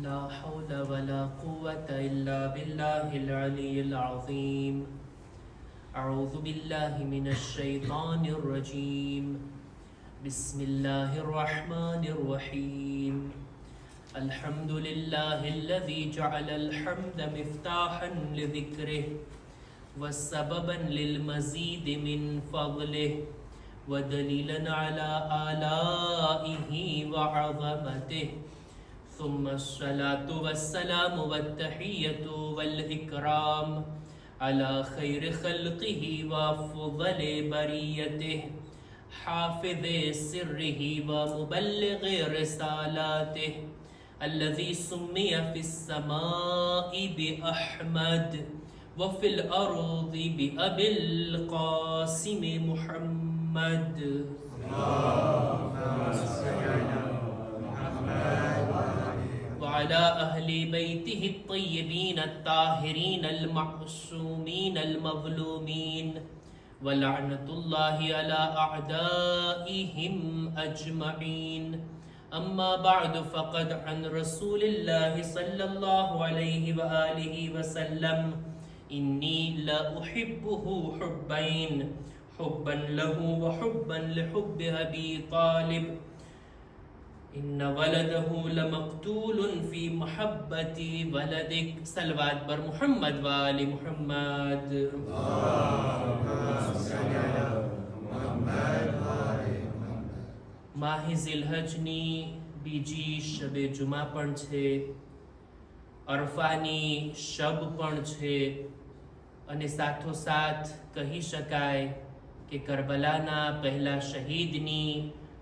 لا حول ولا قوة إلا بالله العلي العظيم. أعوذ بالله من الشيطان الرجيم. بسم الله الرحمن الرحيم. الحمد لله الذي جعل الحمد مفتاحا لذكره وسببا للمزيد من فضله ودليلا على آلائه وعظمته. ثم الصلاة والسلام والتحية والإكرام على خير خلقه وأفضل بريته حافظ سره ومبلغ رسالاته الذي سمي في السماء بأحمد وفي الأرض بأبي القاسم محمد. وعلى أهل بيته الطيبين الطاهرين المعصومين المظلومين ولعنة الله على أعدائهم أجمعين. أما بعد فقد عن رسول الله صلى الله عليه وآله وسلم إني لا أحبه حبين حبا له وحبا لحب أبي طالب إن ولده لمقتول في محبة ولدك. صلوات بر محمد وآل محمد. માહી ઝિલહજની બીજી શબે જુમા પણ છે, અરફાની શબ પણ છે અને સાથોસાથ કહી શકાય કે કરબલાના પહેલા શહીદની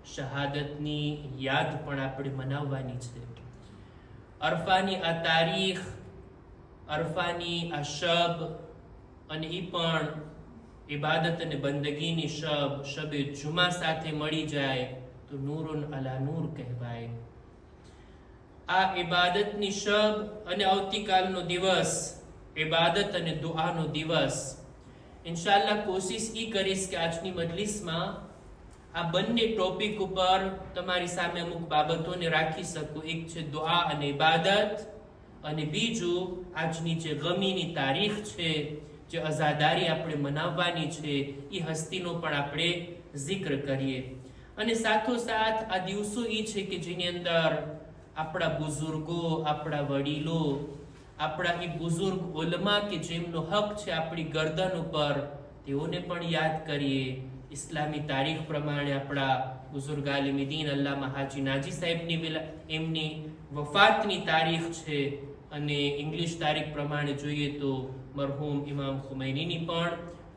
શહાદતની યાદ પણ આપણે મનાવવાની છે. અરફાની આ તારીખ, અરફાની આ શબ અને એ પણ ઇબાદત અને બંદગીની શબ, શબે જુમા સાથે મળી જાય તો નૂરુન અલા નૂર કહેવાય. આ ઇબાદતની શબ અને આવતીકાલનો દિવસ ઇબાદત અને દુઆનો દિવસ. ઇન્શાઅલ્લાહ કોશિશ એ કરીશ કે આજની મજલિસમાં આ બંને ટોપિક ઉપર તમારી સામે અમુક બાબતોને રાખી શકું. એક છે દુઆ અને ઇબાદત, અને બીજું આજની જે ગમીની તારીખ છે, જે અઝાદારી આપણે મનાવવાની છે, એ હસ્તીનો પણ આપણે જિક્ર કરીએ. અને સાથોસાથ આ દિવસો એ છે કે જેની અંદર આપણા બુઝુર્ગો, આપણા વડીલો, આપણા એ બુઝુર્ગ ઉલમા કે જેમનો હક છે આપણી ગરદન ઉપર, તેઓને પણ યાદ કરીએ. ઇસ્લામી તારીખ પ્રમાણે આપણા બુઝુર્ગ આલિમ દીન અલ્લામા હાજી નાજી સાહેબની એમની વફાતની તારીખ છે, અને ઇંગ્લિશ તારીખ પ્રમાણે જોઈએ તો મરહૂમ ઇમામ ખુમૈનીની પણ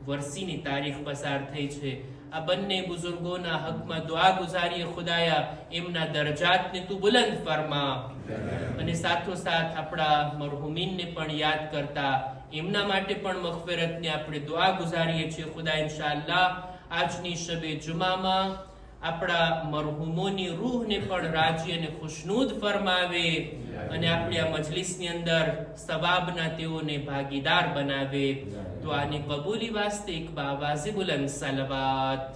વરસીની તારીખ પસાર થઈ છે. આ બંને બુઝુર્ગોના હકમાં દુઆ ગુજારીએ, ખુદાયા એમના દરજાતને તું બુલંદ ફરમા. અને સાથોસાથ આપણા મરહુમીનને પણ યાદ કરતા એમના માટે પણ મગફિરતની આપણે દુઆ ગુજારીએ છીએ. ખુદા ઇન્શાઅલ્લાહ આજની શબે જુમામાં આપણા મરહુમોની રૂહને પણ રાજી અને ખુશનૂદ ફરમાવે, અને આપણી આ મજલિસની અંદર સવાબના તેઓને ભાગીદાર બનાવે. તો આની કબૂલી વાસ્તે એક બાવાઝે બુલંદ સલવાત.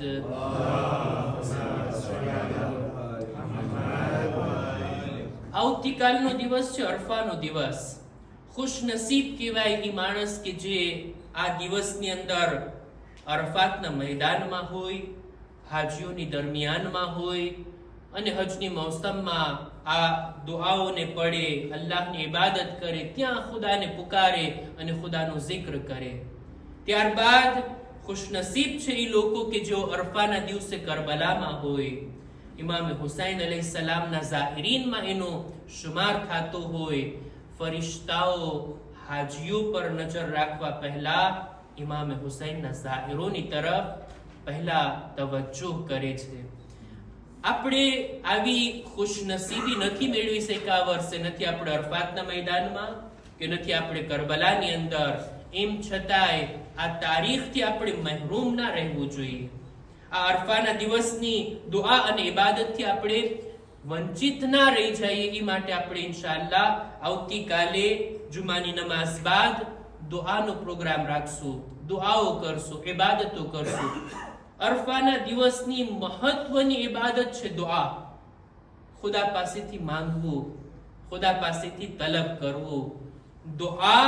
આવતીકાલનો દિવસ છે અરફાનો દિવસ. ખુશ નસીબ કહેવાય એ માણસ કે જે આ દિવસની અંદર અરફાતના મેદાનમાં હોય, હાજીઓની દરમિયાનમાં હોય, અને હજની મોસમમાં આ દુઆઓને પડે, અલ્લાહની ઇબાદત કરે, ત્યાં ખુદાને પુકારે અને ખુદાનો જિક્ર કરે. ત્યારબાદ ખુશનસીબ છે એ લોકો કે જેઓ અરફાના દિવસે કરબલામાં હોય, ઇમામ હુસૈન અલૈહિ સલામના ઝાહિરીનમાં એનો શુમાર થતો હોય. ફરિશ્તાઓ હાજીઓ પર નજર રાખવા પહેલા ઇમામ હુસૈનના ઝાહિરોની તરફ પહેલા તવજ્જો કરે છે. આપણે આવી ખુશનસીબી નથી મેળવી શક્યા આ વર્ષે, નથી આપણે અરફાતના મેદાનમાં કે નથી આપણે કરબલાની અંદર. એમ છતાંય આ તારીખથી આપણે મહેરૂમ ના રહેવું જોઈએ. આ અરફાના દિવસની દુઆ અને ઇબાદતથી આપણે વંચિત ના રહી જઈએ, એ માટે આપણે ઇન્શાઅલ્લાહ આવતીકાલે જુમાની નમાઝ બાદ દુઆનો પ્રોગ્રામ રાખશું, દુઆઓ કરશું, ઇબાદતો કરશું. અરફાના દિવસની મહત્વની ઇબાદત છે દુઆ. ખુદા પાસેથી માંગવું ખુદા પાસેથી તલબ કરવું. દુઆ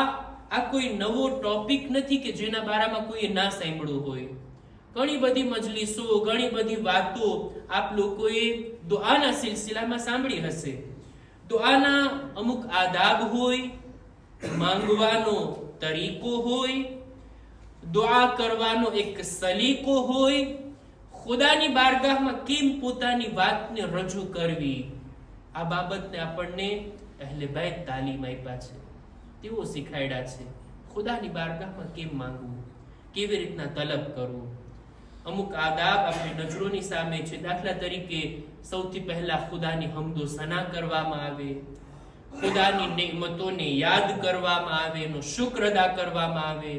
આ કોઈ નવો ટોપિક નથી કે જેના બારામાં કોઈએ ના સાંભળ્યું હોય. ઘણી બધી મજલિસો, ઘણી બધી વાતો આપ લોકોએ દુઆના સિલસિલામાં સાંભળી હશે. દુઆના અમુક આદાબ હોય, માંગવાનો તરીકો હોય, દુઆ કરવાનો એક સલીકો હોય, ખુદાની બારગાહમાં કેમ પોતાની વાતને રજૂ કરવી, આ બાબતને આપણને અહેલે બેત તાલીમ આપ્યા છે. તેઓ શીખાડ્યા છે ખુદાની બારગાહમાં કેમ માંગવું, કેવી રીતના તલબ કરવું. અમુક આદાબ આપણી નજરોની સામે છે. દાખલા તરીકે સૌથી પહેલા ખુદાની હમદો સના કરવામાં આવે, ખુદાની નેમતોને યાદ કરવામાં આવે, એનો શુક્ર અદા કરવામાં આવે,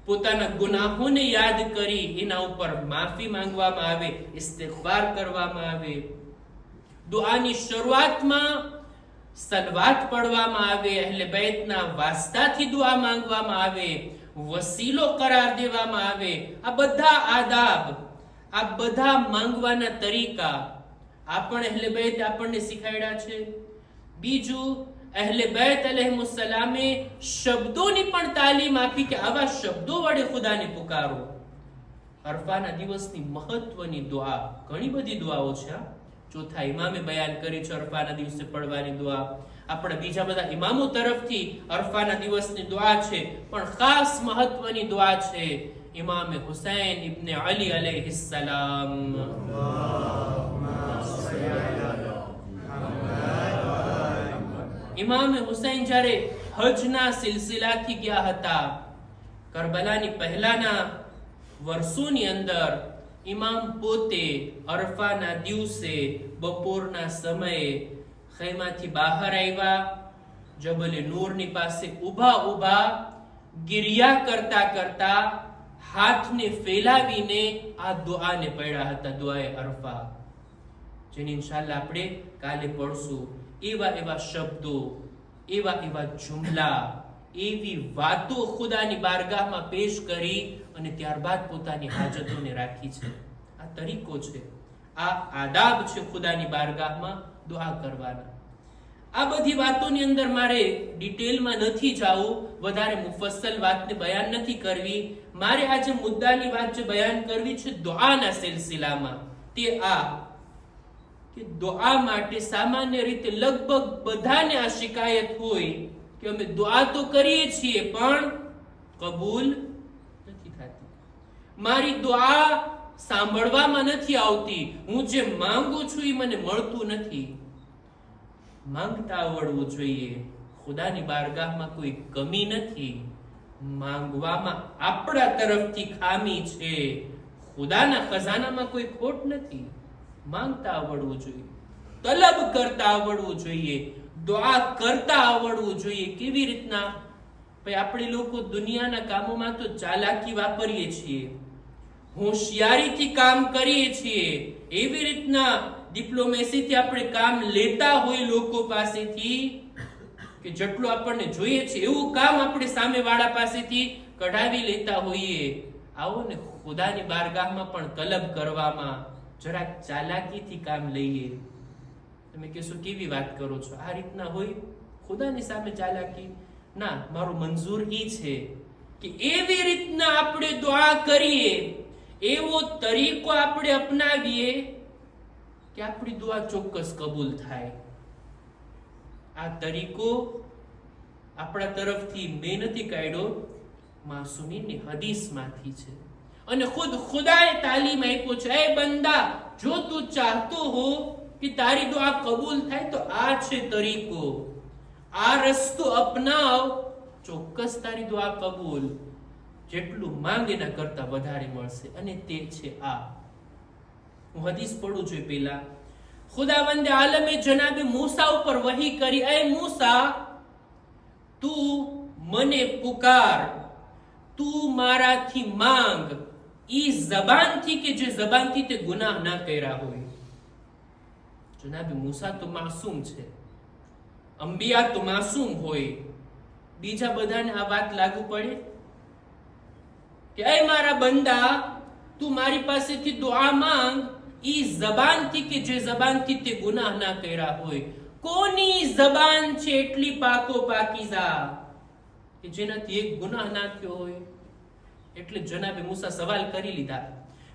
પોતાના ગુનાહોને યાદ કરી એના ઉપર માફી માંગવામાં આવે, ઇસ્તિગફાર કરવામાં આવે. દુઆની શરૂઆતમાં સલવાત પડવામાં આવે, અહેલે બેતના વાસ્તાથી દુઆ માંગવામાં આવે, વસીલો કરાર દેવામાં આવે. આ બધા આદાબ, આ બધા માંગવાના તરીકા આપણે અહેલે બેત આપણને શીખવાડ્યા છે. બીજું, અહેલે બેત અલૈહિસ્સલામે શબ્દોની પણ તાલીમ આપી કે આવા શબ્દો વડે ખુદાને પુકારો. અરફાના દિવસની મહત્વની દુઆ, ઘણી બધી દુઆઓ છે. ચોથા ઇમામે બયાન કરી છે અરફાના દિવસે પડવાની દુઆ. આપણા બીજા બધા ઇમામો તરફથી અરફાના દિવસની દુઆ છે, પણ ખાસ મહત્વની દુઆ છે ઇમામે હુસૈન ઇબ્ને અલી અલૈહિસ્સલામ. ઇમામે હુસૈન જ્યારે હજના સિલસિલાથી ગયા હતા, કરબલાની પહેલાના વર્ષોની અંદર ઇમામ પોતે અરફાના દિવસે બપોરના સમયે ખૈમાથી બહાર આવ્યા, જબલે નૂરની પાસે ઊભા ગિરિયા કરતા કરતા હાથને ફેલાવીને આ દુઆને પડ્યા હતા, દુઆએ અરફા, જેની ઇન્શાઅલ્લાહ આપણે કાલે પડશું. એવા શબ્દો, એવા જુમલા, એવી વાતો ખુદાની બારગાહમાં પેશ કરી અને ત્યારબાદ પોતાની હાજતોને રાખી છે. આ તરીકો છે, આ આદાબ છે ખુદાની બારગાહમાં દુઆ કરવાના. આ બધી વાતોની અંદર મારે ડિટેલમાં નથી જાવું, વધારે મુફસ્સલ વાતને બયાન નથી કરવી. મારે આજે મુદ્દાની વાત જે બયાન કરવી છે દુઆના સિલસિલામાં, તે આ કે દુઆ માટે સામાન્ય રીતે લગભગ બધાને આ શિકાયત હોય કે અમે દુઆ તો કરીએ છીએ પણ કબૂલ નથી થતી, મારી દુઆ સાંભળવામાં નથી આવતી, હું જે માંગુ છું એ મને મળતું નથી. માંગતા આવડવું જોઈએ. ખુદાની બારગાહમાં કોઈ કમી નથી, માંગવામાં આપણા તરફથી ખામી છે, ખુદાના ખજાનામાં કોઈ ખોટ નથી. માંગતા આવડવું જોઈએ, તલબ કરતા આવડવું જોઈએ, દુઆ કરતા આવડવું જોઈએ. કેવી રીતના? ભાઈ આપણે લોકો દુનિયાના કામોમાં તો ચાલાકી વાપરીએ છીએ, હોશિયારીથી કામ કરીએ છીએ. એવી રીતના ડિપ્લોમેસીથી આપણે કામ લેતા હોય લોકો પાસેથી કે જેટલું આપણને જોઈએ છે એવું કામ આપણે સામેવાળા પાસેથી કઢાવી લેતા હોઈએ. આવો ને ખુદાની બારગાહમાં પણ તલબ કરવામાં જરાક ચાલાકીથી કામ લઈએ. તમે કહેશો કેવી વાત કરો છો, આ રીતના હોય ખુદાની સામે ચાલાકી? ના, મારો મંજૂર ઈ છે કે એવી રીતના આપણે દુઆ કરીએ, એવો તરીકો આપણે અપનાવીએ કે આપણી દુઆ ચોક્કસ કબૂલ થાય. આ તરીકો આપણા તરફથી મેં નથી કાઢ્યો, માસૂમીની હદીસમાંથી છે. અને ખુદ ખુદાએ તાલીમ આપ્યો છે, એ બંદા, જો તું ચાહતો હો કે તારી દુઆ કબૂલ થાય તો આ છે તરીકો, આ રસ્તો અપનાવ, ચોક્કસ તારી દુઆ કબૂલ. જેટલું માંગ એના કરતા વધારે મળશે, અને તે છે આ. હું હદીસ પડું છું પેલા. ખુદાવંદે આલમે જનાબે મૂસા ઉપર વહી કરી, એ મૂસા, તું મને પુકાર, તું મારાથી માંગ ઈ જબાનથી કે જે જબાનથી તે ગુનાહ ના કર્યા હોય. જનાબે મૂસા તો માસૂમ છે, અંબિયા તો માસૂમ હોય. બીજા બધાને આ વાત લાગુ પડે કે એ મારા બંદા, તું મારી પાસેથી દુઆ માંગ ઈ જબાનથી કે જે જબાનથી તે ગુનાહ ના કર્યા હોય. કોની જબાન છે એટલી પાકો પાકીઝા કે જેનાથી એક ગુનાહ ના થયો હોય? એટલે જનાબે મૂસા સવાલ કરી લીધા,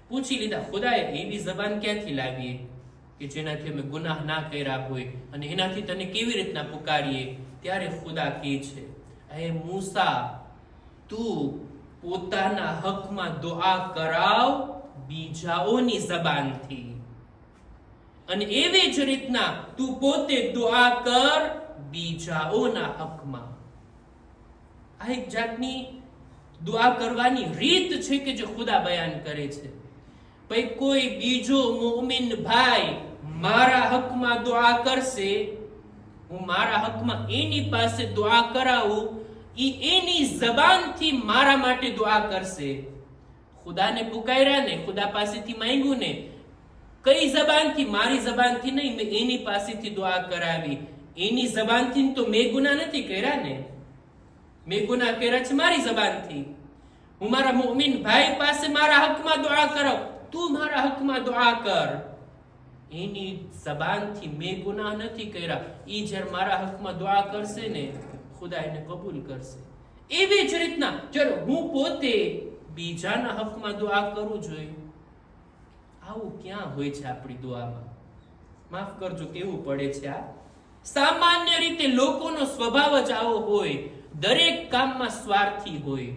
પૂછી લીધા, ખુદાએ એવી જબાન ક્યાંથી લાવીએ કે જેનાથી અમે ગુનાહ ના કર્યા હોય અને એનાથી તને કેવી રીતના પુકારીએ? ત્યારે ખુદા કહે છે, હે મૂસા, તું પોતાના હકમાં દુઆ કરાવ બીજાઓની જબાનથી, અને એવી જ રીતના તું પોતે દુઆ કર બીજાઓના હકમાં. આ એક જાતની દુઆ કરવાની રીત છે કે જે ખુદા બયાન કરે છે. ભાઈ કોઈ બીજો મુમિન ભાઈ મારા હકમાં દુઆ કરશે, હું મારા હકમાં એની પાસે દુઆ કરાવું, એની જબાનથી મારા માટે દુઆ કરશે. ખુદાને પુકાર્યા ને, ખુદા પાસેથી માંગ્યું ને, કઈ જબાનથી? મારી જબાનથી નહીં, મેં એની પાસેથી દુઆ કરાવી. એની જબાનથી તો મેં ગુનાહ નથી કર્યા ને, મેં ગુનાહ કર્યા છે મારી જબાનથી. હું મારા મુમિન ભાઈ પાસે મારા હકમાં દુઆ કરાવ, તું મારા હકમાં દુઆ કર. એની જબાનથી મેં ગુનાહ નથી કર્યા. ઈ જ્યારે મારા હકમાં દુઆ કરશે ને, ખુદા એને કબૂલ કરશે. એવી જ રીતના જ્યારે હું પોતે બીજાના હકમાં દુઆ કરું જોઈએ, આવું ક્યાં હોય છે આપણી દુઆમાં? માફ કરજો, કેવું પડે છે આ. સામાન્ય રીતે લોકોનો સ્વભાવ જ આવો હોય, દરેક કામમાં સ્વાર્થી હોય,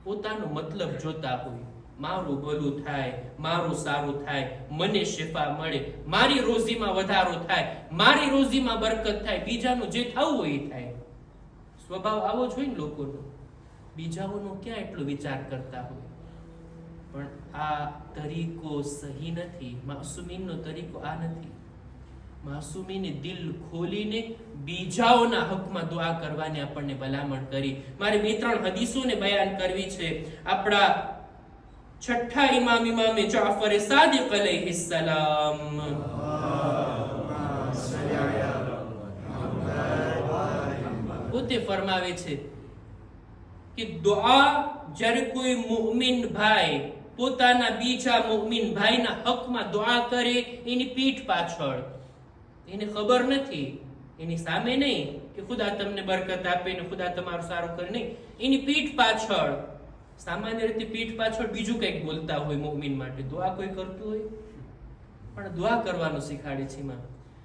પોતાનો મતલબ જોતા હોય. મારું ભલું થાય, મારું સારું થાય, મને શિફા મળે, મારી રોજીમાં વધારો થાય, મારી રોજીમાં બરકત થાય, બીજાનું જે થવું હોય એ થાય. સ્વભાવ આવો જ હોય ને લોકોનો. બીજાઓનો ક્યાં એટલો વિચાર કરતા હોય? પણ આ તરીકો સહી નથી. માસૂમીનનો તરીકો આ નથી. માસૂમીને દિલ ખોલીને બીજાઓના હકમાં દુઆ કરવાની આપણને ભલામણ કરી. મારે 2-3 હદીસોને બયાન કરવી છે. આપણા છઠ્ઠા ઇમામે જાફર સાદિક અલૈહિસ્સલામ પોતે ફરમાવે છે કે દુઆ જ્યારે કોઈ મુમિન ભાઈ પોતાના બીજા મુમિન ભાઈના હકમાં દુઆ કરે, એની પીઠ પાછળ, એને ખબર નથી, એની સામે નહીં કે ખુદા તમને બરકત આપે ને ખુદા તમારું સારું કરે, નહીં, એની પીઠ પાછળ, સામાન્ય રીતે પીઠ પાછળ બીજું કંઈક બોલતા હોય મુમિન માટે. દુઆ કોઈ કરતું હોય પણ દુઆ કરવાનું શીખાડે છે ઇમામ.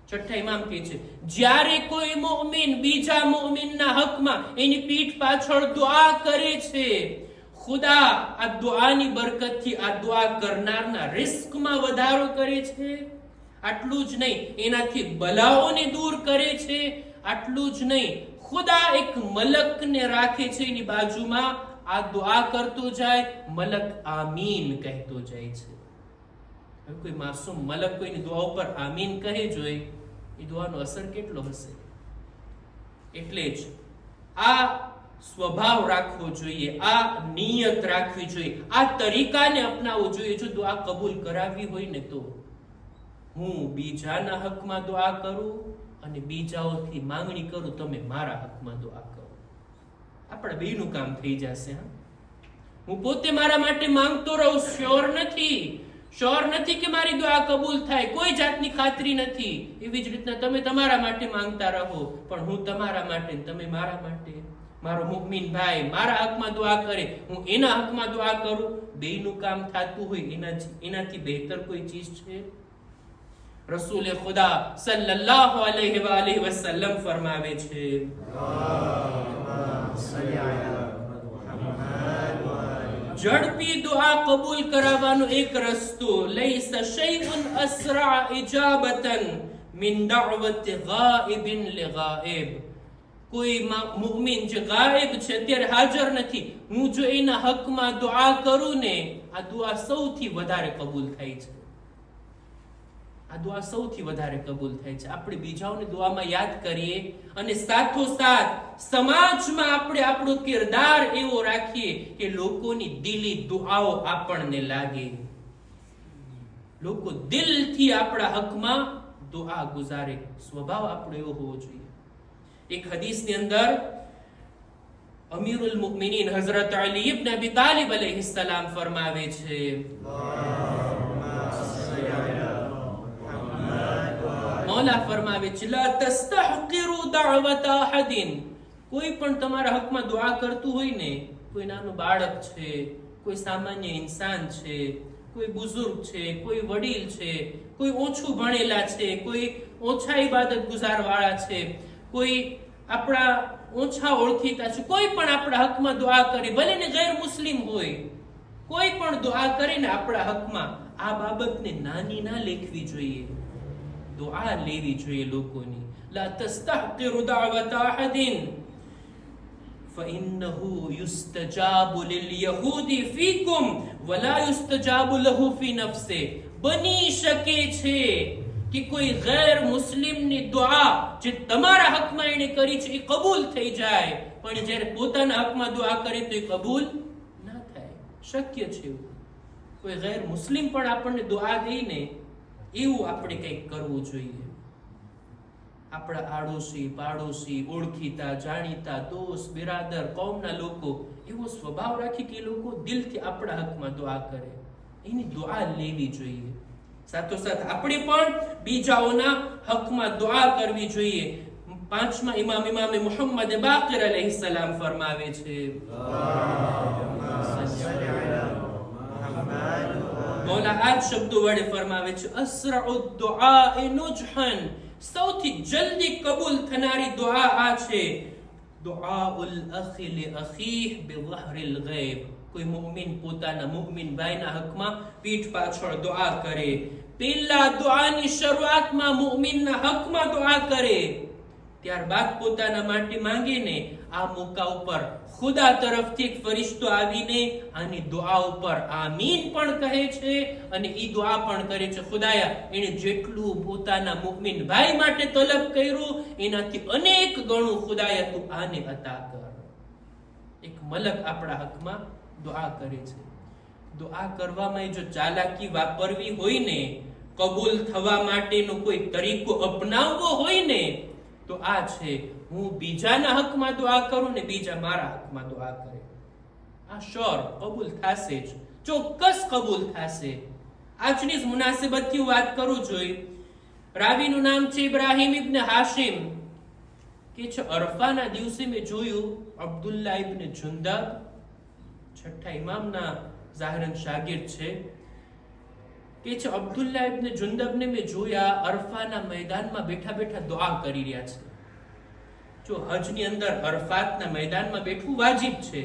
છઠ્ઠા ઇમામ કહે છે, જ્યારે કોઈ મુમિન બીજા મુમિનના હકમાં એની પીઠ પાછળ દુઆ કરે છે, ખુદા આ દુઆની બરકતથી આ દુઆ કરનારના રિસ્કમાં વધારો કરે છે. આટલું જ નહીં, એનાથી બલાઓને દૂર કરે છે. આટલું જ નહીં, ખુદા એક મલકને રાખે છે એની બાજુમાં, આ દુઆ કરતો જાય, મલક આમીન કહેતો જાય છે. કોઈ માસૂમ મલક કોઈની દુઆ ઉપર આમીન કહે જોઈ, એ દુઆનો અસર કેટલો હશે? એટલે જ આ સ્વભાવ રાખવો જોઈએ, આ નિયત રાખવી જોઈએ, આ તરીકાને અપનાવવો જોઈએ. જો દુઆ કબૂલ કરાવવી હોય ને, તો હું બીજાના હકમાં દુઆ કરું અને બીજાઓથી માંગણી કરું, તમે મારા હકમાં દુઆ કરો. આપણે બેયનું કામ થઈ જશે. હું પોતે મારા માટે માંગતો રહું, શ્યોર નથી કે મારી દુઆ કબૂલ થાય, કોઈ જાતની ખાતરી નથી. એવી જ રીતના તમે તમારા માટે માંગતા રહો, પણ હું તમારા માટે, તમે મારા માટે. મારો મુમિન ભાઈ મારા હકમાં દુઆ કરે, હું એના હકમાં દુઆ કરું, બેયનું કામ થતું હોય, એનાથી બહેતર કોઈ ચીજ છે? રસૂલે ખુદા સલ્લલ્લાહુ અલૈહિ વસલ્લમ ફરમાવે છે, ઝડપી દુઆ કબૂલ કરાવવાનો એક રસ્તો, લૈસા શૈઉન અસરા ઇજાબતન મિન દઅવતિ ગાઇબિન લિગાઇબ. કોઈ મુમિન જે ગાયબ છે, અત્યારે હાજર નથી, હું જો એના હકમાં દુઆ કરું ને, આ દુઆ સૌથી વધારે કબૂલ થાય છે. આ દુઆ સૌથી વધારે કબૂલ થાય છે. આપણે બીજાઓને દુઆમાં યાદ કરીએ અને સાથોસાથ સમાજમાં આપણે આપણો કિરદાર એવો રાખીએ કે લોકોની દિલી દુઆઓ આપણને લાગે, લોકો દિલથી આપણા હકમાં દુઆ ગુજારે. સ્વભાવ આપણો એવો હોવો જોઈએ. એક હદીસની અંદર અમીરુલ મુમિનીન હઝરત અલી ઇબ્ન અબી તાલિબ અલૈહિસ્સલામ ફરમાવે છે, મૌલા ફરમાવે છે લા તસ્તહકિરુ દઅવત અહદિન, કોઈ પણ તમારા હકમાં દુઆ કરતું હોય ને, કોઈ નાનું બાળક છે, કોઈ સામાન્ય ઇન્સાન છે, કોઈ બુઝુર્ગ છે, કોઈ વડીલ છે, કોઈ ઓછું ભણેલા છે, કોઈ ઓછા ઇબાદત ગુજારવાળા છે, કોઈ આપણા ઓછા ઓળખીતા છે, કોઈ પણ આપણા હકમાં દુઆ કરે, ભલે ને ગેર મુસ્લિમ હોય, કોઈ પણ દુઆ કરે ને આપણા હકમાં, આ બાબતને નાની ના લેખવી જોઈએ, દુઆ લેવી જોઈએ લોકોની. લા તસ્તહકિરુ દઅવત અહદિન فإنه يستجاب لليهود فيكم ولا يستجاب له في نفسه. બની શકે છે કે કોઈ ગેર મુસ્લિમની દુઆ જે તમારા હકમાં એને કરી છે એ કબૂલ થઈ જાય, પણ જ્યારે પોતાના હકમાં દુઆ કરે તો એ કબૂલ ના થાય. શક્ય છે એવું. કોઈ ગેર મુસ્લિમ પણ આપણને દુઆ દઈને એવું આપણે કંઈક કરવું જોઈએ. આપણા આડોશી પાડોશી ઓળખીતા જાણીતા દોસ્ત બિરાદર કૌમના લોકો એવો સ્વભાવ રાખી કે લોકો દિલથી આપણા હકમાં દુઆ કરે, એની દુઆ લેવી જોઈએ. સાથોસાથ આપણે પણ બીજાઓના હકમાં દુઆ કરવી જોઈએ. પાંચમા ઇમામે મુહમ્મદ બાકિર અલૈહિસ્સલામ ફરમાવે છે, મૌલા આ શબ્દો વડે ફરમાવે છે અસરઉ દુઆ નુજહન, સૌથી જલ્દી કબૂલ થનારી દુઆ આ છે દુઆઉલ અખી લિ અખીહ બિઝહરિલ ગૈબ. કોઈ મુમિન પોતાના મુમિન ભાઈના હકમાં પીઠ પાછળ દુઆ કરે, પહેલા દુઆની શરૂઆતમાં મુમિનના હકમાં દુઆ કરે, ત્યારબાદ પોતાના માટે માંગે ને આ મોકા ઉપર ખુદા તરફથી એક ફરિશ્તો આવીને આની દુઆ ઉપર આમીન પણ કહે છે અને ઈ દુઆ પણ કરે છે, ખુદાયા એને જેટલું પોતાના મુમિન ભાઈ માટે તલબ કર્યું એનાથી અનેક ગણું ખુદાયા તું આને અતા કર. એક મલક આપણા હકમાં દુઆ કરે છે. દુઆ કરવામાં જો ચાલાકી વાપરવી હોય ને, કબૂલ થવા માટેનો કોઈ તરીકો અપનાવવો હોય ને, તો આ છે હું બીજાના હકમાં દુઆ કરું ને બીજા મારા હકમાં દુઆ કરે. આ શ્યોર કબૂલ થશે જ, ચોક્કસ કબૂલ થશે. આજની જ મુનાસિબતથી વાત કરું જોઈએ. રાવીનું નામ છે ઇબ્રાહિમ ઇબ્ન હાશિમ, કે છે અરફાના દિવસે મેં જોયું અબ્દુલ્લા ઇબ્ન જુંદબ, છઠ્ઠા ઇમામના ઝાહિરન શાગિર્દ છે, કે છે અબ્દુલ્લા ઇબ્ન જુંદબને મેં જોયા અરફાના મેદાનમાં બેઠા બેઠા દુઆ કરી રહ્યા છે. જો હજની અંદર અરફાતના મેદાનમાં બેઠવું વાજિબ છે,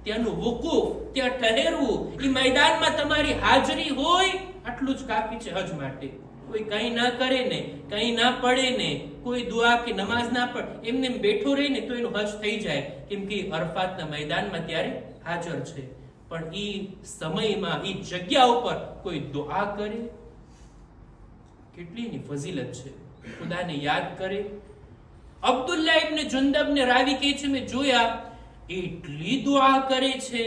ત્યાંનું વુકૂફ, ત્યાં ઠહેરવું, એ મેદાનમાં તમારી હાજરી હોય આટલું જ કાફી છે હજ માટે. કોઈ કંઈ ના કરે ને, કંઈ ના પડે ને, કોઈ દુઆ કે નમાઝ ના પડે, એમને બેઠો રહે ને તો એનું હજ થઈ જાય, કેમ કે અરફાતના મેદાનમાં ત્યારે હાજર છે. પણ ઈ સમયમાં ઈ જગ્યા ઉપર કોઈ દુઆ કરે, કેટલી એની ફઝીલત છે, ખુદાને યાદ કરે. અબ્દુલ્લા ઇબ્ન જુંદબને રાવી કહે છે મેં જોયા એટલી દુઆ કરે છે,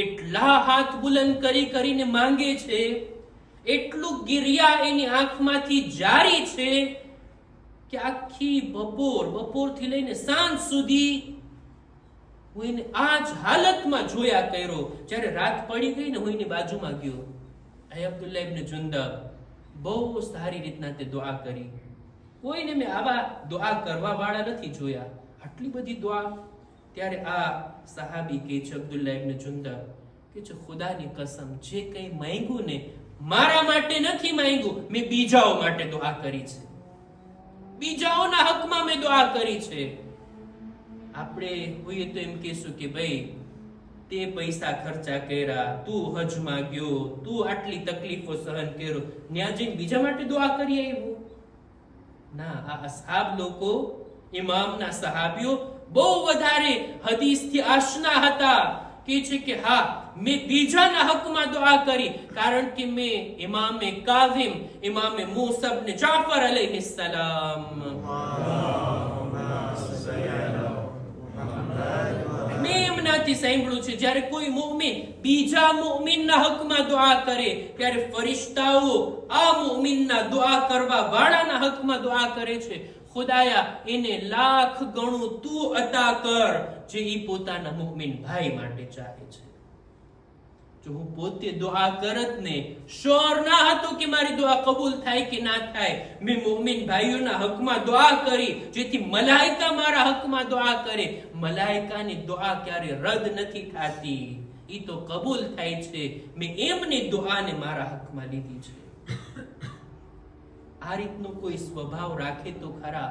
એટલા હાથ બુલંદ કરી કરીને માંગે છે, એટલું ગિરિયા એની આંખમાંથી જારી છે કે આખી બપોરથી લઈને સાંજ સુધી હું એને આ જ હાલતમાં જોયા કર્યો. જ્યારે રાત પડી ગઈ ને હું એની બાજુમાં ગયો, અબ્દુલ્લા ઇબ્ન જુંદબ બહુ સારી રીતના તે દુઆ કરી. કોઈને મેં આવા દુઆ કરવા વાળા નથી જોયા, આટલી બધી દુઆ. ત્યારે આ સહાબી કહે છે અબ્દુલ્લા ઇબ્ન જુંદબ કે છે ખુદાની કસમ જે કંઈ માંગ્યું ને મારા માટે નથી માંગ્યું, મેં બીજાઓ માટે દુઆ કરી છે, બીજાઓના હકમાં મેં દુઆ કરી છે. આપણે હોઈએ તો એમ કહેશું કે ભાઈ તે પૈસા ખર્ચા કર્યા, તું હજમાં ગયો, તું આટલી તકલીફો સહન કર્યો, ન્યા જઈને બીજા માટે દુઆ કરી આવ્યો. ના, આ અસહાબ લોકો, ઇમામના સહાબીઓ બહુ વધારે હદીસથી આશના હતા. કે છે કે હા મેં બીજાના હકમાં દુઆ કરી, કારણ કે મેં ઇમામે કાઝિમ, ઇમામે મૂસા ઇબ્ન જાફર અલૈહિસ્સલામ મેં એમનાથી સાંભળ્યું છે જ્યારે કોઈ મુમિન બીજા મુમિનના હકમાં દુઆ કરે ત્યારે ફરિશ્તાઓ આ મુમિનના દુઆ કરવા વાળાના હકમાં દુઆ કરે છે, ખુદાયા એને લાખ ગણું તું અતા કર જે ઈ પોતાના મુમિન ભાઈ માટે ચાહે છે. જો હું પોતે દુઆ કરત ને, શ્યોર ના હતો કે મારી દુઆ કબૂલ થાય કે ના થાય, મેં મુમિન ભાઈઓના હકમાં દુઆ કરી જેથી મલાઈકા મારા હકમાં દુઆ કરે. મલાઈકાની દુઆ ક્યારે રદ નથી થતી, ઈ તો કબૂલ થાય છે. મેં એમની દુઆને મારા હકમાં લીધી છે. આ રીતનો કોઈ સ્વભાવ રાખે તો ખરા,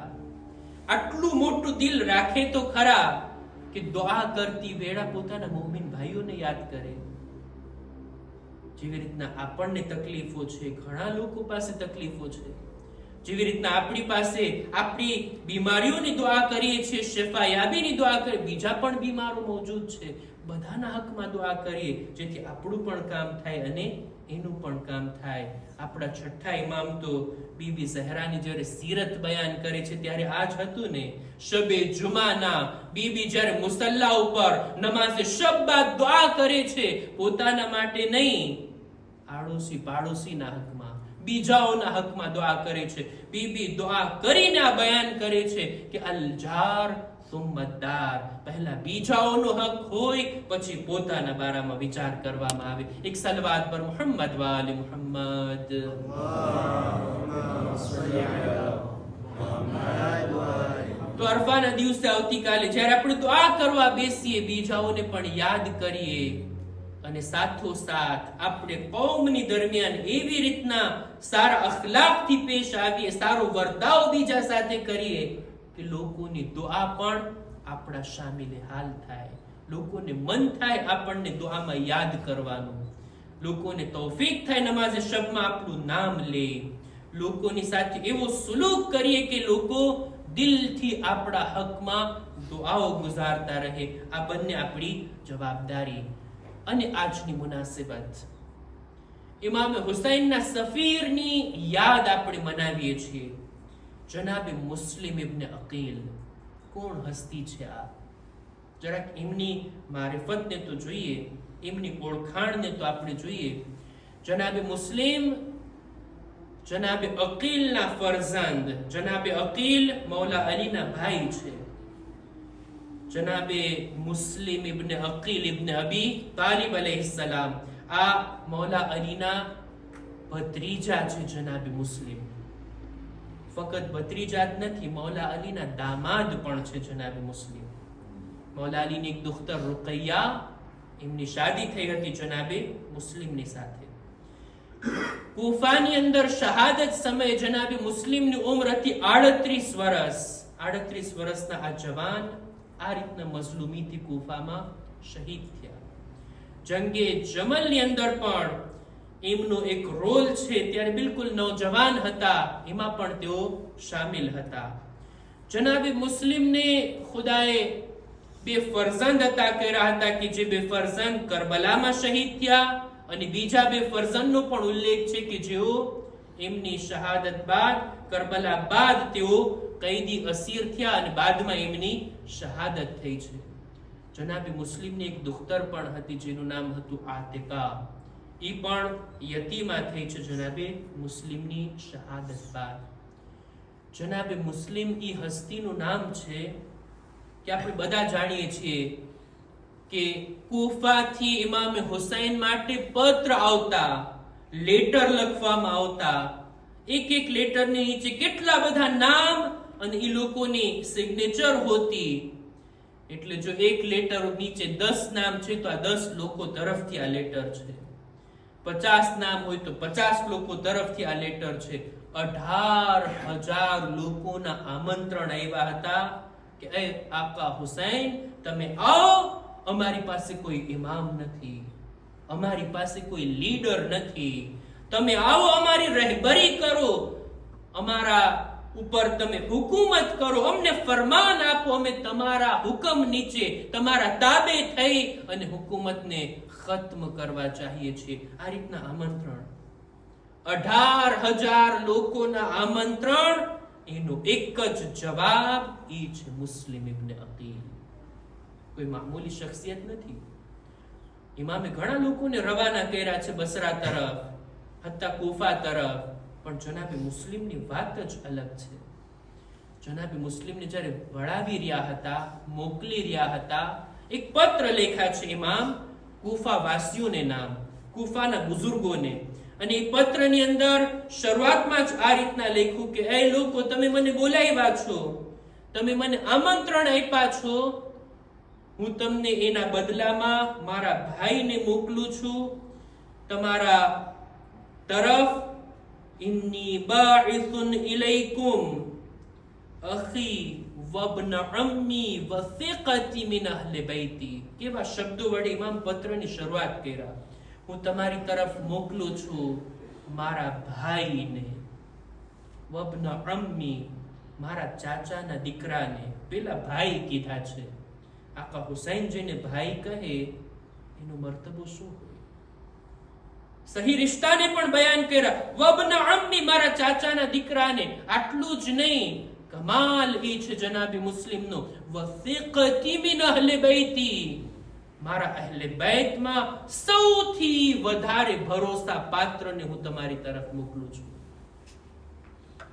આટલું મોટું દિલ રાખે તો ખરા કે દુઆ કરતી વેળા પોતાના મુમિન ભાઈઓને યાદ કરે. જેવી રીતના આપણને તકલીફો છે, ઘણા લોકો પાસે તકલીફો છે, જેવી રીતના આપણી પાસે આપણી બીમારીઓની દુઆ કરીએ છીએ, શિફાયાબીની દુઆ કરીએ, બીજા પણ બીમારો મોજૂદ છે, બધાના હકમાં દુઆ કરીએ જેથી આપણું પણ કામ થાય અને એનું પણ કામ થાય. આપણા છઠ્ઠા ઇમામ તો બીબી ઝહરાની જ્યારે સીરત બયાન કરે છે ત્યારે આ જ હતું ને, શબે જુમાના બીબી જ્યારે મુસલ્લા ઉપર નમાઝે શબ બાદ દુઆ કરે છે, પોતાના માટે નહીં, આડોશી પાડોશીના હકમાં, બીજાઓના હકમાં દુઆ કરે છે. બીબી દુઆ કરીને આ બયાન કરે છે કે અલ જાર સુમ્મદાર, પહેલા બીજાઓનો હક હોય પછી પોતાના બારામાં વિચાર કરવામાં આવે. એક સલવાત પર મુહમ્મદ વાલે મુહમ્મદ. તો અરફાના દિવસે આવતીકાલે જ્યારે આપણે દુઆ કરવા બેસીએ, બીજાઓને પણ યાદ કરીએ અને સાથોસાથ આપણે કૌમની દરમિયાન એવી રીતના સારા અખલાકથી પેશ આવીએ, સારો વર્તાવ બીજા સાથે કરીએ કે લોકોની દુઆ પણ આપણા શામિલ હાલ થાય, લોકોને મન થાય આપણને દુઆમાં યાદ કરવાનું, લોકોને તૌફીક થાય નમાઝે શબમાં આપણું નામ લે, લોકોની સાથે એવો સુલૂક કરીએ કે લોકો દિલથી આપણા હકમાં દુઆઓ ગુજારતા રહે. આ બંને આપણી જવાબદારી. અને આજની મુનાસિબત ઇમામ હુસૈનના સફીરની યાદ આપણે મનાવીએ છીએ. જનાબે મુસ્લિમ ઇબ્ન અકીલ, કોણ હસ્તી છે આ? જરાક એમની મારિફતને તો જોઈએ, એમની ઓળખાણને તો આપણે જોઈએ. જનાબે મુસ્લિમ જનાબે અકીલના ફરઝંદ, જનાબે અકીલ મૌલા અલીના ભાઈ છે. જનાબે મુસ્લિમ ઇબ્ન અકીલ ઇબ્ન અબી તાલિબ અલૈહિસ્સલામ, આ મૌલા અલીના ભત્રીજા છે. જનાબે મુસ્લિમ ફકત ભત્રીજા જ નથી, મૌલા અલીના દામાદ પણ છે. જનાબે મુસ્લિમ, મૌલા અલીની એક દુખ્તર રૂકૈયા, એમની શાદી થઈ હતી જનાબે મુસ્લિમની સાથે. કૂફાની અંદર શહાદત સમયે જનાબે મુસ્લિમની ઉંમર હતી 38 વર્ષ. 38 વર્ષના આ જવાન આ રીતના મઝલુમીથી કૂફામાં શહીદ થયા. જંગે જમલની અંદર પણ એમનો એક રોલ છે, ત્યારે બિલકુલ નૌજવાન હતા, એમાં પણ તેઓ શામિલ હતા. જનાબે મુસ્લિમને ખુદાએ બે ફરઝંદ અતા કર્યા હતા કે જે બે ફરઝંદ કરબલામાં શહીદ થયા, અને બીજા બે ફરઝંદનો પણ ઉલ્લેખ છે કે જેઓ એમની શહાદત બાદ, કરબલા બાદ તેઓ કૈદી અસીર થયા અને બાદમાં એમની શહાદત થઈ છે. જનાબે મુસ્લિમની એક દુખ્તર પણ હતી જેનું નામ હતું આતિકા, એ પણ યતીમા થઈ છે જનાબે મુસ્લિમની શહાદત બાદ. જનાબે મુસ્લિમ ઈ હસ્તીનું નામ છે કે આપણે બધા જાણીએ છીએ કે કૂફાથી ઇમામ હુસૈન માટે પત્ર આવતા, લેટર લખવામાં આવતા, એક એક લેટરની નીચે કેટલા બધા નામ અને એ લોકોની સિગ્નેચર હોતી. એટલે જો એક લેટર નીચે 10 નામ છે તો આ 10 લોકો તરફથી આ લેટર છે, 50 નામ હોય તો 50 લોકો તરફથી આ લેટર છે. 18,000 લોકોના આમંત્રણ આવ્યા હતા કે એ આકા હુસૈન તમે આવો, અમારી પાસે કોઈ ઇમામ નથી, અમારી પાસે કોઈ લીડર નથી, તમે આવો, અમારી રહેબરી કરો, અમારા ઉપર તમે હુકુમત કરો, અમને ફરમાન આપો, અમે તમારા હુકમ નીચે તમારા તાબે થઈ અને હુકુમતને ખત્મ કરવા ચાહીએ છીએ. આ રીતના આમંત્રણ, 18,000 લોકોના આમંત્રણ, એનો એક જ જવાબ ઈ છે મુસ્લિમ ઇબ્ન અકીલ. કોઈ મામૂલી શખ્સિયત નથી. ઇમામે ઘણા લોકોને રવાના કર્યા છે બસરા તરફ, હત્તા કૂફા તરફ, પણ જનાબે મુસ્લિમની વાત જ અલગ છે. જનાબે મુસ્લિમને જ્યારે વળાવી રહ્યા હતા, મોકલી રહ્યા હતા, એક પત્ર લેખા છે ઇમામ કુફા વાસીઓને નામ, કુફાના બુઝુર્ગોને. અને એ પત્રની અંદર શરૂઆતમાં જ આ રીતના લખ્યું કે એ લોકો, તમે મને બોલાવ્યા છો, તમે મને આમંત્રણ આપ્યા છો, હું તમને એના બદલામાં મારા ભાઈને મોકલું છું તમારા તરફ. ઇન્ની બાઇસુન ઇલૈકુમ અખી વબ્ન અમ્મી વસિqati min ahli bayti. કેવા શબ્દો વડે ઇમામ પત્રની શરૂઆત કર્યા. હું તમારી તરફ મોકલું છું મારા ભાઈને, વબ્ન અમ્મી, મારા ચાચાના દીકરાને. પેલા ભાઈ કીધા છે. આકા હુસૈન જેને ભાઈ કહે એનો મર્તબો શું હોય? સહી રિશ્તાને પણ બયાન કર્યા. વબ્ન અમ્મી, મારા ચાચાના દીકરાને. આટલું જ નહીં, કમાલ એ છે જનાબી મુસ્લિમનો, વસિqati min ahli bayti, મારા અહલે બૈતમાં સૌથી વધારે ભરોસા પાત્રને હું તમારી તરફ મોકલું છું.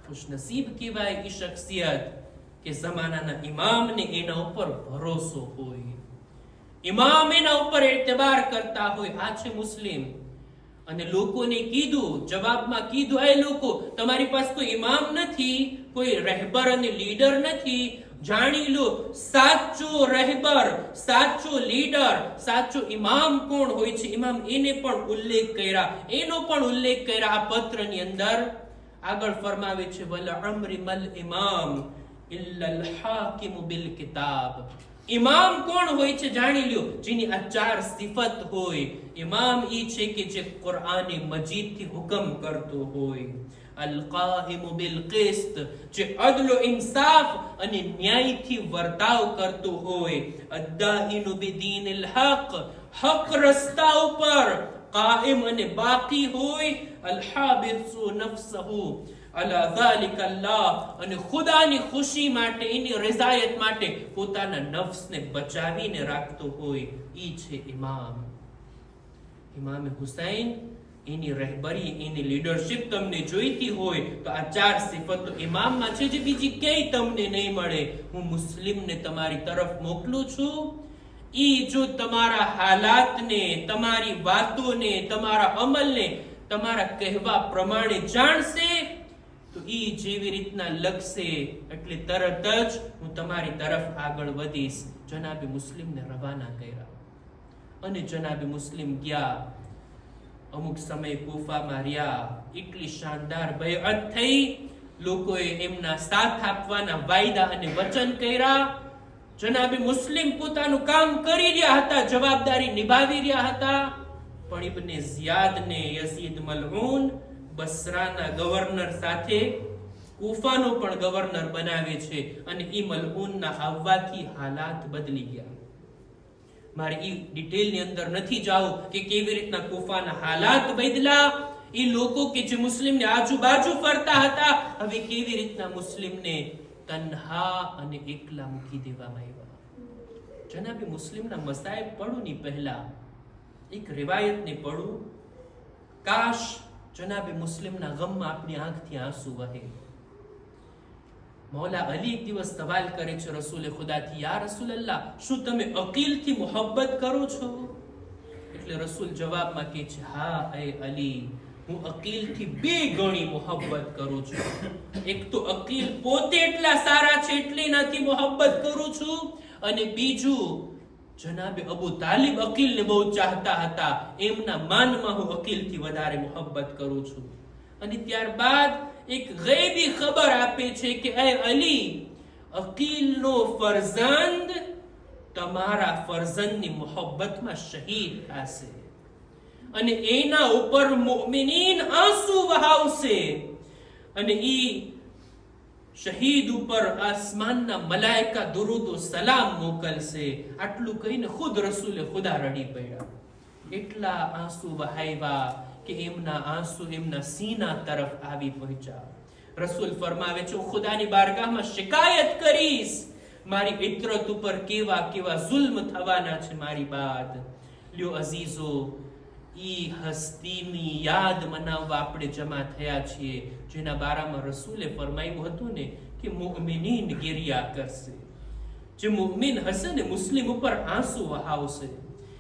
ખુશનસીબ કહેવાય એ શખ્સિયત કે જમાનાના ઇમામને એના ઉપર ભરોસો હોય, ઇમામ એના ઉપર એતબાર કરતા હોય. આ છે મુસ્લિમ. અને લોકોને કીધું, જવાબમાં કીધું, એ લોકો, તમારી પાસે કોઈ ઇમામ નથી, કોઈ રહેબર અને લીડર નથી, જાણી લો સાચો રહેબર, સાચો લીડર, સાચો ઇમામ કોણ હોય છે. ઇમામ એને પણ ઉલ્લેખ કર્યા, એનો પણ ઉલ્લેખ કર્યા આ પત્રની અંદર. આગળ ફરમાવે છે, વલ અમરી મલ ઇમામ ઇલ્લા અલ હાકિમ બિલ કિતાબ. ઇમામ કોણ હોય છે જાણી લ્યો, જેની આ ચાર સિફત હોય. ઇમામ ઈ છે કે જે કુરઆન મજીદ થી હુકમ કરતો હોય, અલ કાહિમ બિલ કિસ્ત, જે અદલ ઇન્સાફ અને ન્યાયથી વર્તાવ કરતો હોય, અદ્દાઈન બિદીનિલ હક, હક રસ્તા ઉપર કાયમ અને બાકી હોય, અલ હાબિસુ નફસહુ અલા ઝાલિકા અલ્લાહ, અને ખુદાની ખુશી માટે, એની રઝાયત માટે પોતાના નફ્સને બચાવીને રાખતો હોય. ઈ છે ઇમામ. ઇમામ હુસૈન, એની રહેબરી, એની લીડરશિપ તમને જોઈતી હોય તો આ ચાર સિફતો ઇમામમાં છે, જે બીજી ક્યાંય તમને નહીં મળે. હું મુસ્લિમને તમારી તરફ મોકલું છું. ઈ જો તમારા હાલાતને, તમારી વાતોને, તમારા અમલને તમારા કહેવા પ્રમાણે જાણશે તો ઈ જેવી રીતના લખશે એટલે તરત જ હું તમારી તરફ આગળ વધીશ. જનાબી મુસ્લિમને રવાના કર્યા અને જનાબી મુસ્લિમ ગયા. અમુક સમય કુફામાં રહ્યા. એટલી શાનદાર બૈઅત થઈ. લોકોએ એમના સાથ આપવાના વાયદા અને વચન કર્યા. જનાબી મુસ્લિમ પોતાનું કામ કરી રહ્યા હતા, જવાબદારી નિભાવી રહ્યા હતા. પણ ઇબ્ને ઝિયાદને યઝીદ મલઉન બસરાના ગવર્નર સાથે કુફાનો પણ ગવર્નર બનાવે છે અને ઈ મલઉનના આવવાથી હાલાત બદલી ગયા. મારે ઈ ડિટેલની અંદર નથી જાવું કે કેવી રીતના કુફાના હાલાત બદલા. ઈ લોકો કે જે મુસ્લિમને આજુબાજુ ફરતા હતા, હવે કેવી રીતના મુસ્લિમને તન્હા અને એકલા મૂકી દેવામાં આવ્યા. જનાબી મુસ્લિમના મસાયબ પડું ની પહેલા એક રિવાયતને પડું. કાશ જનાબે મુસ્લિમના ગમમાં આપણી આંખથી આંસુ વહે. મૌલા અલી એક દિવસ સવાલ કરે છે રસૂલે ખુદાથી, યા રસૂલલ્લાહ, શું તમે અકીલથી મોહબ્બત કરો છો? એટલે રસૂલ જવાબમાં કહે છે, હા એ અલી, હું અકીલથી 2 ગણી મોહબ્બત કરું છું. એક તો અકીલ પોતે એટલા સારા છે એટલે એનાથી મોહબ્બત કરું છું, અને બીજું જનાબે અબુ તાલિબ અકીલને બહુ ચાહતા હતા, એમના માનમાં હું અકીલથી વધારે મોહબ્બત કરું છું. અને ત્યારબાદ એક ગૈબી ખબર આપે છે કે એ અલી, અકીલનો ફરઝંદ તમારા ફરઝંદની મોહબ્બતમાં શહીદ થશે અને એના ઉપર મુમિનીન આંસુ વહાવશે અને ઈ શહીદ ઉપર આસમાનના મલાઈકા દુરૂદ સલામ મોકલશે. આટલું કહીને ખુદ રસૂલે ખુદા રડી પડ્યા. એટલા આંસુ વહાવ્યા કે એમના આંસુ એમના સીના તરફ આવી પહોંચ્યા. રસૂલ ફરમાવે છે, હું ખુદાની બારગાહમાં શિકાયત કરીશ મારી ઇત્રત ઉપર કેવા કેવા જુલ્મ થવાના છે મારી બાદ. લ્યો અઝીઝો, ઈ હસ્તીની યાદ મનાવવા આપણે જમા થયા છીએ જેના બારામાં રસૂલે ફરમાયું હતું ને કે મુઅમિનીન ગિરિયા કરશે. જે મુઅમિન હશે ને મુસ્લિમ ઉપર આંસુ વહાવશે.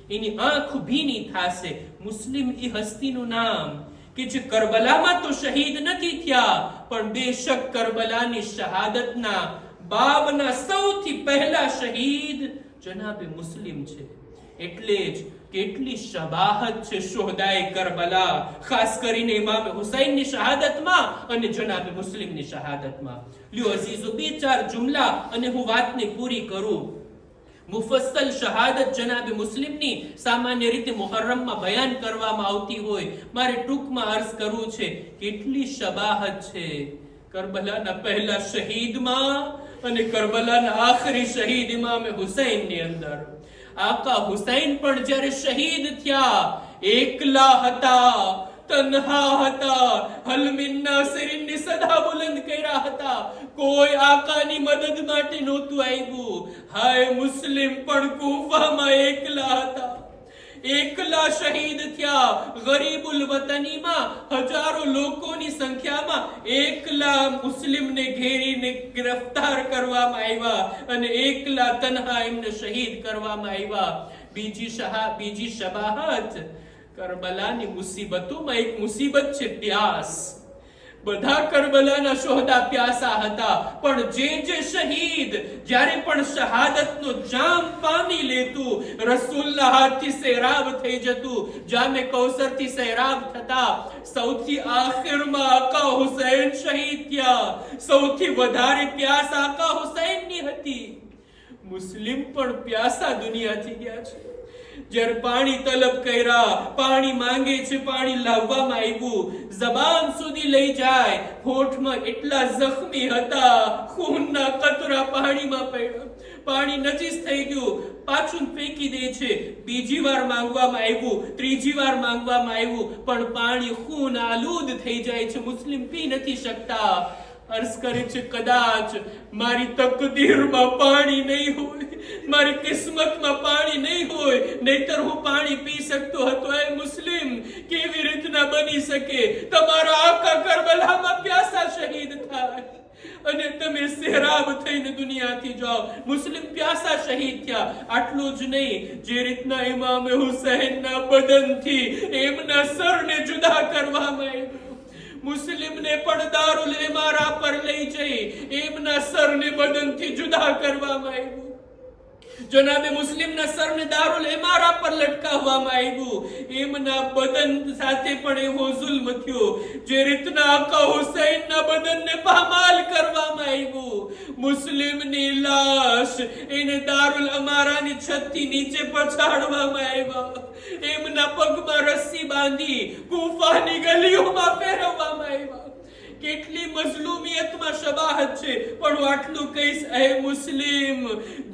એની આંખ ભીની થાશે. મુસ્લિમ એ હસ્તીનું નામ કે જે કરબલામાં તો શહીદ નથી થયા, પણ બેશક કરબલાની શહાદતના બાબના સૌથી પહેલા શહીદ જનાબે મુસ્લિમ છે. એટલે જ કેટલી શબાહત છે શોહદાએ કરબલા, ખાસ કરીને ઇમામ હુસૈનની શહાદતમાં અને જનાબે મુસ્લિમની શહાદતમાં. લ્યો અઝીઝો, બે ચાર જુમલા અને હું વાતને પૂરી કરું. મુફસ્સલ શહાદત જનાબે મુસ્લિમની સામાન્ય રીતે મુહર્રમમાં બયાન કરવામાં આવતી હોય, મારે ટૂંકમાં અર્ઝ કરવું છે કેટલી શબાહત છે કરબલાના પહેલા શહીદમાં અને કરબલાના આખરી શહીદ ઇમામ હુસૈનની અંદર. આકા હુસૈન પણ જ્યારે શહીદ થયા એકલા હતા, તન્હા હતા, હલ મિન નાસિરિનની સદા બુલંદ કર્યા હતા. કોઈ આકાની મદદ માટે નહોતું આવ્યું. હાય મુસ્લિમ પણ કૂફામાં એકલા હતા, એકલા શહીદ થયા. ગરીબુલ વતનીમાં હજારો લોકોની સંખ્યામાં એકલા મુસ્લિમને ઘેરીને ગિરફ્તાર કરવામાં આવ્યા અને એકલા તન્હા એમને શહીદ કરવામાં આવ્યા. બીજી શબાહત કરબલાની મુસીબતોમાં એક મુસીબત છે પ્યાસ. બધા કરબલાના શોહદા પ્યાસા હતા, પણ જે શહીદ જ્યારે પણ શહાદતનો જામ પામી લેતું, રસૂલના હાથથી સૈરાબ થઈ જતું, જામે કૌસરથી સૈરાબ થતા. સૌથી આખિરમાં આકા હુસૈન શહીદ થયા. સૌથી વધારે પ્યાસ આકા હુસૈનની હતી. મુસ્લિમ પણ પ્યાસા દુનિયાથી ગયા છે. જ્યારે પાણી તલબ કર્યા, પાણી માંગે છે, પાણી લાવવામાં આવ્યું, જબાન સુધી લઈ જાય, હોઠમાં એટલા જખમી હતા, ખૂનના કતરા પાણીમાં પડ્યા. પાણી નજીસ થઈ ગયું, પાછું ફેંકી દે છે. બીજી વાર માંગવામાં આવ્યું, ત્રીજી વાર માંગવામાં આવ્યું, પણ પાણી ખૂન આલુદ થઈ જાય છે. મુસ્લિમ પી નથી શકતા. અર્ઝ કરે છે કદાચ મારી તકદીરમાં પાણી નહીં હોય, મારી કિસ્મતમાં પાણી નહીં હોય, નહીતર હું પાણી પી શકતો હતો. એ મુસ્લિમ કેવી રીતના બની શકે તમારા આકા કરબલામાં પ્યાસા શહીદ થાય અને તમે સહેરાબ થઈને દુનિયાથી જાઓ? મુસ્લિમ પ્યાસા શહીદ થયા. આટલું જ નહીં, જે રીતના ઇમામ હુસૈનના બદનથી એમના સરને જુદા કરવામાં આવ્યું, મુસ્લિમને પણ દારુલ ઇમારા પર લઈ જઈ એમના સરને બદનથી જુદા કરવામાં આવ્યું. જનાબે મુસ્લિમના સરને દારુલ ઇમારા પર લટકાવવામાં આવ્યું. એમના બદન સાથે પણ એવો જુલ્મ થયો જે રીતના આકા હુસૈનના બદનને પામાલ કરવામાં આવ્યું. મુસ્લિમની લાશ એને દારુલ અમારાની છતથી નીચે પછાડવામાં આવ્યા. એમના પગમાં રસ્સી બાંધી કૂફાની ગલીઓમાં ફેરવવામાં આવ્યા. કેટલી મઝલુમિયતમાં શબાહત છે. પણ હું આટલું કહીશ, એ મુસ્લિમ,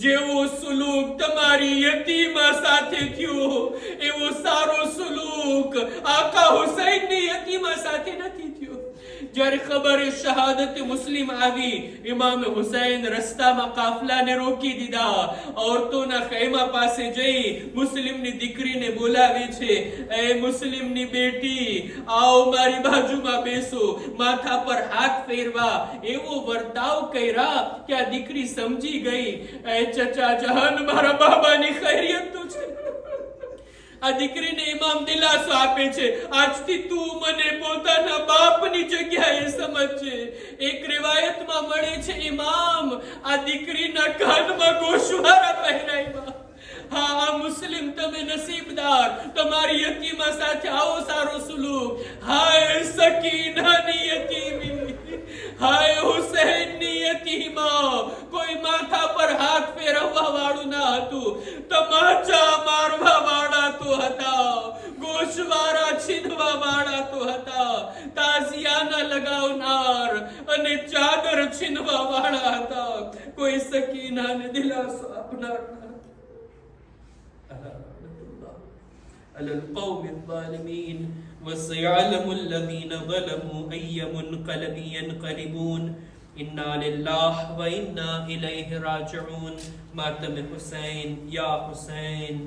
જેવો સુલૂક તમારી યતીમા સાથે થયો એવો સારો સુલૂક આકા હુસૈનની યતીમા સાથે નથી થયો. જ્યારે ખબરે શહાદત મુસ્લિમ આવી, ઇમામ હુસૈન રસ્તામાં કાફલાને રોકી દીધા. औरतोના ખૈમા પાસે જઈ મુસ્લિમની દીકરીને બોલાવે છે, એ મુસ્લિમની બેટી, આવો મારી બાજુમાં બેસો. માથા પર હાથ ફેરવા એવો વર્તાવ કર્યા કે આ દીકરી સમજી ગઈ, એ ચચા જહાન, મારા બાબાની ખૈરિયત તો છે. આ દીકરીને ઇમામ દિલાસો આપે છે, આજથી તું મને પોતાના બાપની જગ્યાએ સમજજે. એક રિવાયતમાં મળે છે, ઇમામ આ દીકરીના કાનમાં ગોશવારા પહેરાવ્યા. હા, આ મુસ્લિમ તમે નસીબદાર, તમારી યતીમા સાથે આવો સારો સુલૂક. હાય સકીનાની યતીમી, હાય હુસૈનની યતીમા. કોઈ માથા પર હાથ ફેરવવા વાળું ના હતું, તમાચા મારવા વાળા તો હતા, ગોશવારા છીનવા વાળા તો હતા, તાઝિયાના લગાવનાર અને ચાદર છીનવા વાળા હતા. કોઈ સકીનાને દિલાસો આપનાર ના. على القوم الظالمين وسيعلم الذين ظلموا أي منقلب ينقلبون إنا لله وإنا إليه راجعون. मातम हुसैन या हुसैन.